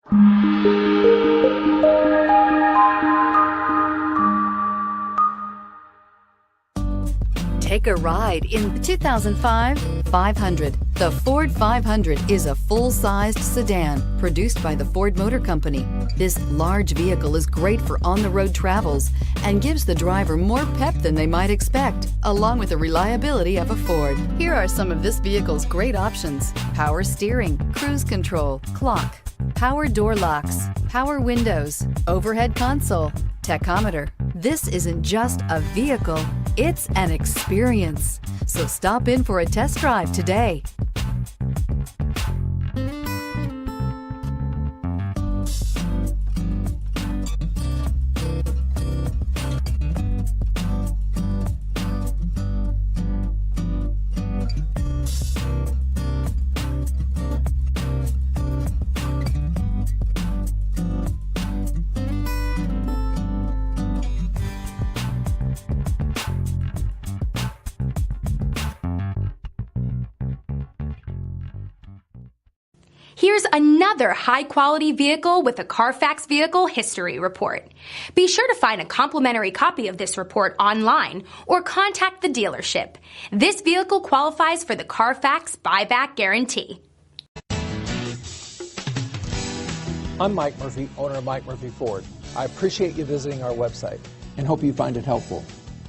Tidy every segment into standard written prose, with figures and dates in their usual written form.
Take a ride in the 2005 500. The Ford 500 is a full-sized sedan produced by the Ford Motor Company. This large vehicle is great for on-the-road travels and gives the driver more pep than they might expect, along with the reliability of a Ford. Here are some of this vehicle's great options: power steering, cruise control, clock, power door locks, power windows, overhead console, tachometer. This isn't just a vehicle, it's an experience. So stop in for a test drive today. Here's another high-quality vehicle with a Carfax Vehicle History Report. Be sure to find a complimentary copy of this report online or contact the dealership. This vehicle qualifies for the Carfax Buyback Guarantee. I'm Mike Murphy, owner of Mike Murphy Ford. I appreciate you visiting our website and hope you find it helpful.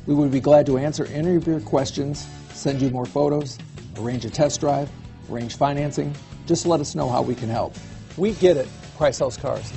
We would be glad to answer any of your questions, send you more photos, arrange a test drive, arrange financing. Just let us know how we can help. We get it. Price sells cars.